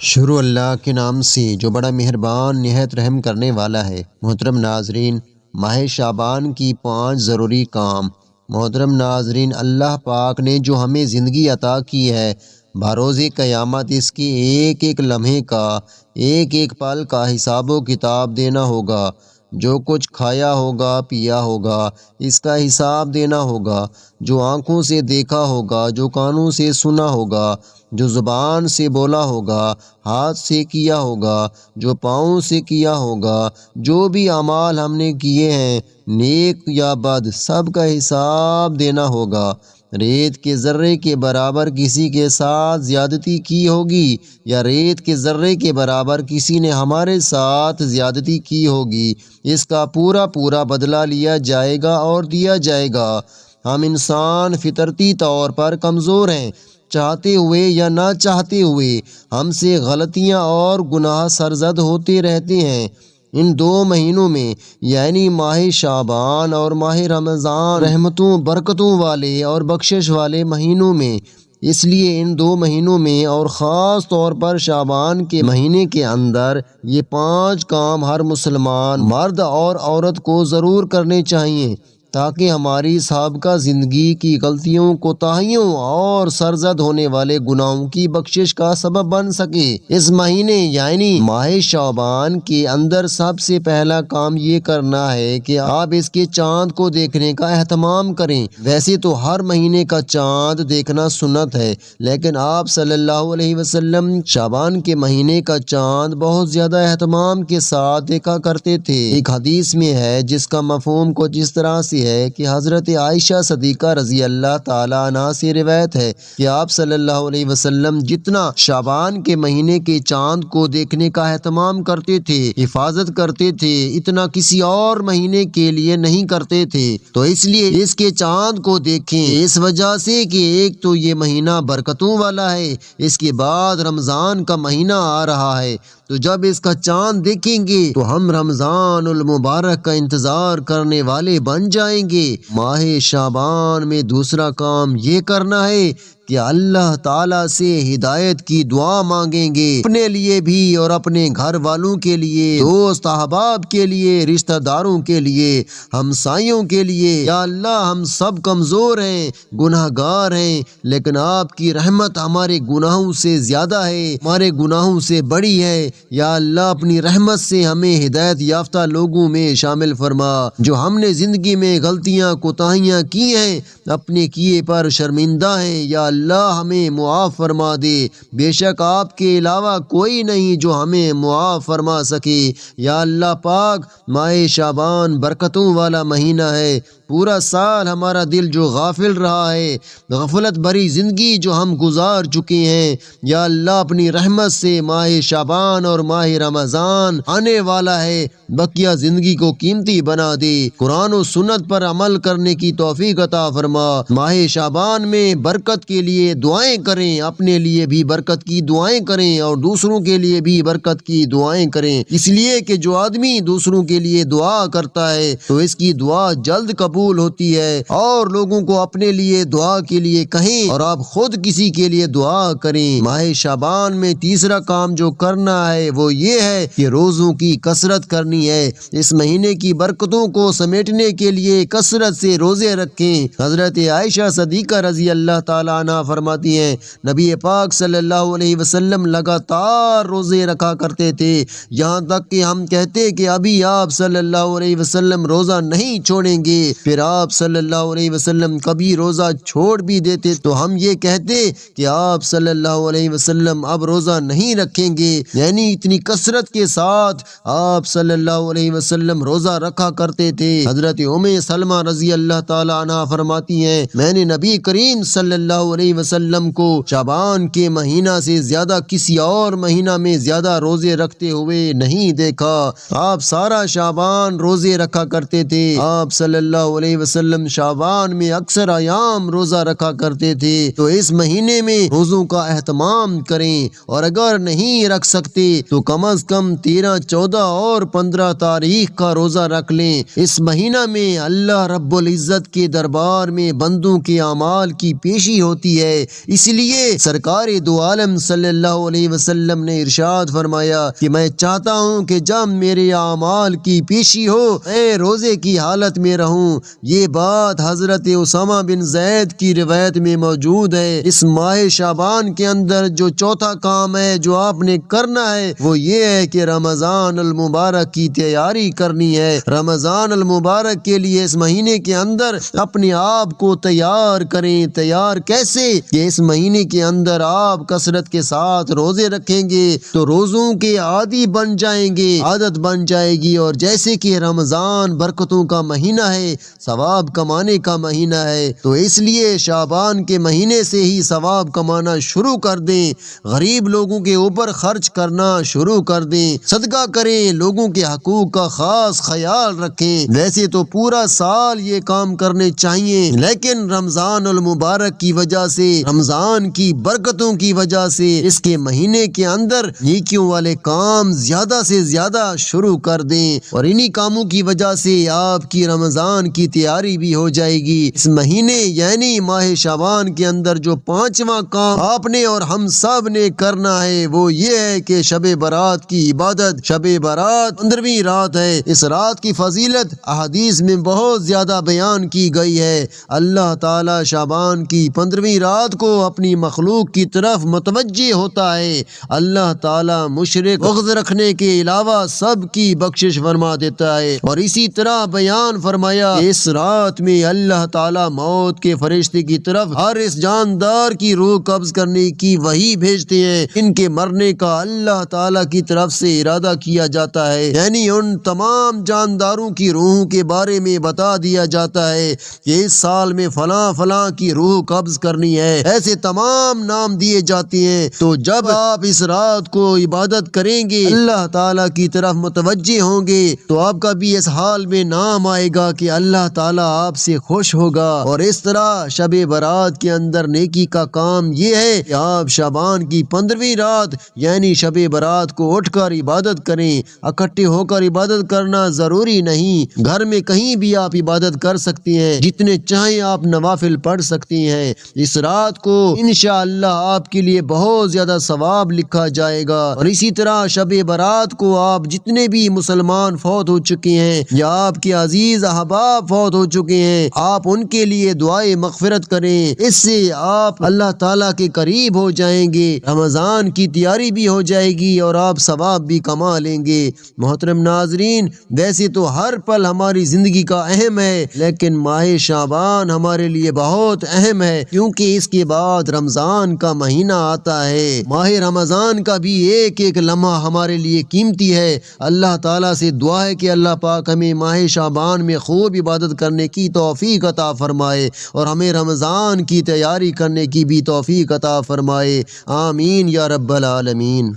شروع اللہ کے نام سے جو بڑا مہربان نہایت رحم کرنے والا ہے۔ محترم ناظرین، ماہ شعبان کی 5 ضروری کام۔ محترم ناظرین، اللہ پاک نے جو ہمیں زندگی عطا کی ہے، بروز قیامت اس کے ایک ایک لمحے کا، ایک ایک پل کا حساب و کتاب دینا ہوگا۔ جو کچھ کھایا ہوگا، پیا ہوگا، اس کا حساب دینا ہوگا۔ جو آنکھوں سے دیکھا ہوگا، جو کانوں سے سنا ہوگا، جو زبان سے بولا ہوگا، ہاتھ سے کیا ہوگا، جو پاؤں سے کیا ہوگا، جو بھی اعمال ہم نے کیے ہیں، نیک یا بد، سب کا حساب دینا ہوگا۔ ریت کے ذرے کے برابر کسی کے ساتھ زیادتی کی ہوگی، یا ریت کے ذرے کے برابر کسی نے ہمارے ساتھ زیادتی کی ہوگی، اس کا پورا پورا بدلہ لیا جائے گا اور دیا جائے گا۔ ہم انسان فطرتی طور پر کمزور ہیں، چاہتے ہوئے یا نہ چاہتے ہوئے ہم سے غلطیاں اور گناہ سرزد ہوتے رہتے ہیں۔ ان 2 مہینوں میں یعنی ماہ شعبان اور ماہ رمضان رحمتوں برکتوں والے اور بخشش والے مہینوں میں، اس لیے ان 2 مہینوں میں اور خاص طور پر شعبان کے مہینے کے اندر یہ 5 کام ہر مسلمان مرد اور عورت کو ضرور کرنے چاہیے، تاکہ ہماری سابقہ زندگی کی غلطیوں، کوتاہیوں اور سرزد ہونے والے گناہوں کی بخشش کا سبب بن سکے۔ اس مہینے یعنی ماہ شعبان کے اندر سب سے پہلا کام یہ کرنا ہے کہ آپ اس کے چاند کو دیکھنے کا اہتمام کریں۔ ویسے تو ہر مہینے کا چاند دیکھنا سنت ہے، لیکن آپ صلی اللہ علیہ وسلم شعبان کے مہینے کا چاند بہت زیادہ اہتمام کے ساتھ دیکھا کرتے تھے۔ ایک حدیث میں ہے جس کا مفہوم کچھ اس طرح سے ہے کہ حضرت عائشہ صدیقہ رضی اللہ تعالیٰ عنہا سے روایت ہے کہ آپ صلی اللہ علیہ وسلم جتنا شعبان کے مہینے کے چاند کو دیکھنے کا اہتمام کرتے تھے، حفاظت کرتے تھے، اتنا کسی اور مہینے کے لیے نہیں کرتے تھے۔ تو اس لیے اس کے چاند کو دیکھیں، اس وجہ سے کہ ایک تو یہ مہینہ برکتوں والا ہے، اس کے بعد رمضان کا مہینہ آ رہا ہے، تو جب اس کا چاند دیکھیں گے تو ہم رمضان المبارک کا انتظار کرنے والے بن جائیں گے۔ ماہ شعبان میں دوسرا کام یہ کرنا ہے کہ اللہ تعالیٰ سے ہدایت کی دعا مانگیں گے، اپنے لیے بھی اور اپنے گھر والوں کے لیے، دوست احباب کے لیے، رشتہ داروں کے لیے، ہمسایوں کے لیے۔ یا اللہ، ہم سب کمزور ہیں، گناہ گار ہیں، لیکن آپ کی رحمت ہمارے گناہوں سے زیادہ ہے، ہمارے گناہوں سے بڑی ہے۔ یا اللہ، اپنی رحمت سے ہمیں ہدایت یافتہ لوگوں میں شامل فرما۔ جو ہم نے زندگی میں غلطیاں کوتاہیاں کی ہیں، اپنے کیے پر شرمندہ ہیں، یا اللہ ہمیں معاف فرما دے۔ بے شک آپ کے علاوہ کوئی نہیں جو ہمیں معاف فرما سکے۔ یا اللہ پاک، ماہ شعبان برکتوں والا مہینہ ہے، پورا سال ہمارا دل جو غافل رہا ہے، غفلت بھری زندگی جو ہم گزار چکے ہیں، یا اللہ اپنی رحمت سے ماہ شعبان اور ماہ رمضان آنے والا ہے، بقیہ زندگی کو قیمتی بنا دے۔ قرآن و سنت پر عمل کرنے کی توفیق عطا فرما۔ ماہ شعبان میں برکت کے لیے دعائیں کریں، اپنے لیے بھی برکت کی دعائیں کریں اور دوسروں کے لیے بھی برکت کی دعائیں کریں، اس لیے کہ جو آدمی دوسروں کے لیے دعا کرتا ہے تو اس کی دعا جلد قبول ہوتی ہے۔ اور لوگوں کو اپنے لیے دعا کے لیے کہیں اور آپ خود کسی کے لیے دعا کریں۔ ماہ شعبان میں تیسرا کام جو کرنا ہے وہ یہ ہے کہ روزوں کی کثرت کرنی ہے۔ اس مہینے کی برکتوں کو سمیٹنے کے لیے کثرت سے روزے رکھیں۔ حضرت عائشہ صدیقہ رضی اللہ تعالیٰ عنہ فرماتی ہیں، نبی پاک صلی اللہ علیہ وسلم لگاتار روزے رکھا کرتے تھے، یہاں تک کہ ہم کہتے کہ ابھی آپ صلی اللہ علیہ وسلم روزہ نہیں چھوڑیں گے، پھر آپ صلی اللہ علیہ وسلم کبھی روزہ چھوڑ بھی دیتے تو ہم یہ کہتے کہ آپ صلی اللہ علیہ وسلم اب روزہ نہیں رکھیں گے، یعنی اتنی کثرت کے ساتھ آپ صلی اللہ علیہ وسلم روزہ رکھا کرتے تھے۔ حضرت ام سلمہ رضی اللہ تعالی عنہ فرماتی ہیں، میں نے نبی کریم صلی اللہ علیہ وسلم کو شعبان کے مہینہ سے زیادہ کسی اور مہینہ میں زیادہ روزے رکھتے ہوئے نہیں دیکھا۔ آپ سارا شعبان روزے رکھا کرتے تھے۔ آپ صلی اللہ علیہ وسلم شعبان میں اکثر ایام روزہ رکھا کرتے تھے، تو اس مہینے میں روزوں کا اہتمام کریں، اور اگر نہیں رکھ سکتے تو کم از کم 13، 14 اور 15 تاریخ کا روزہ رکھ لیں۔ اس مہینہ میں اللہ رب العزت کے دربار میں بندوں کے اعمال کی پیشی ہوتی ہے، اس لیے سرکار دو عالم صلی اللہ علیہ وسلم نے ارشاد فرمایا کہ میں چاہتا ہوں کہ جب میرے اعمال کی پیشی ہو میں روزے کی حالت میں رہوں۔ یہ بات حضرت اسامہ بن زید کی روایت میں موجود ہے۔ اس ماہ شعبان کے اندر جو چوتھا کام ہے جو آپ نے کرنا ہے وہ یہ ہے کہ رمضان المبارک کی تیاری کرنی ہے۔ رمضان المبارک کے لیے اس مہینے کے اندر اپنے آپ کو تیار کریں۔ تیار کیسے؟ کہ اس مہینے کے اندر آپ کثرت کے ساتھ روزے رکھیں گے تو روزوں کے عادی بن جائیں گے، عادت بن جائے گی، اور جیسے کہ رمضان برکتوں کا مہینہ ہے، ثواب کمانے کا مہینہ ہے، تو اس لیے شعبان کے مہینے سے ہی ثواب کمانا شروع کر دیں، غریب لوگوں کے اوپر خرچ کرنا شروع کر دیں، صدقہ کریں، لوگوں کے حقوق کا خاص خیال رکھیں۔ ویسے تو پورا سال یہ کام کرنے چاہیے، لیکن رمضان المبارک کی وجہ سے، رمضان کی برکتوں کی وجہ سے اس کے مہینے کے اندر نیکیوں والے کام زیادہ سے زیادہ شروع کر دیں، اور انہی کاموں کی وجہ سے آپ کی رمضان کی تیاری بھی ہو جائے گی۔ اس مہینے یعنی ماہ شعبان کے اندر جو 5واں کام آپ نے اور ہم سب نے کرنا ہے وہ یہ ہے کہ شب برات کی عبادت۔ شب برات 15ویں رات ہے۔ اس رات کی فضیلت احادیث میں بہت زیادہ بیان کی گئی ہے۔ اللہ تعالی شعبان کی 15ویں رات کو اپنی مخلوق کی طرف متوجہ ہوتا ہے۔ اللہ تعالی مشرک بغض رکھنے کے علاوہ سب کی بخشش فرما دیتا ہے، اور اسی طرح بیان فرمایا کہ اس رات میں اللہ تعالی موت کے فرشتے کی طرف ہر اس جاندار کی روح قبض کرنے کی وحی بھیجتے ہیں، ان کے مرنے کا اللہ تعالی کی طرف سے ارادہ کیا جاتا ہے، یعنی ان تمام جانداروں کی روحوں کے بارے میں بتا دیا جاتا ہے کہ اس سال میں فلاں فلاں کی روح قبض کرنی ہے، ایسے تمام نام دیے جاتے ہیں۔ تو جب آپ اس رات کو عبادت کریں گے، اللہ تعالیٰ کی طرف متوجہ ہوں گے، تو آپ کا بھی اس حال میں نام آئے گا کہ اللہ تعالیٰ آپ سے خوش ہوگا۔ اور اس طرح شب برات کے اندر نیکی کا کام یہ ہے کہ آپ شعبان کی 15ویں رات یعنی شب برات کو اٹھ کر عبادت کریں۔ اکٹھے ہو کر عبادت کرنا ضروری نہیں، گھر میں کہیں بھی آپ عبادت کر سکتی ہیں، جتنے چاہیں آپ نوافل پڑھ سکتی ہیں۔ اس رات کو انشاءاللہ آپ کے لیے بہت زیادہ ثواب لکھا جائے گا۔ اور اسی طرح شب برات کو آپ جتنے بھی مسلمان فوت ہو چکے ہیں یا آپ کے عزیز احباب فوت ہو چکے ہیں، آپ ان کے لیے دعائے مغفرت کریں، اس سے آپ اللہ تعالیٰ کے قریب ہو جائیں گے، رمضان کی تیاری بھی ہو جائے گی اور آپ ثواب بھی کما لیں گے۔ محترم ناظرین، ویسے تو ہر پل ہماری زندگی کا اہم ہے، لیکن ماہ شعبان ہمارے لیے بہت اہم ہے، کیونکہ اس کے بعد رمضان کا مہینہ آتا ہے۔ ماہ رمضان کا بھی ایک ایک لمحہ ہمارے لیے قیمتی ہے۔ اللہ تعالیٰ سے دعا ہے کہ اللہ پاک ہمیں ماہ شعبان میں خوب عبادت کرنے کی توفیق عطا فرمائے، اور ہمیں رمضان کی تیاری کرنے کی بھی توفیق عطا فرمائے۔ آمین یا رب العالمین۔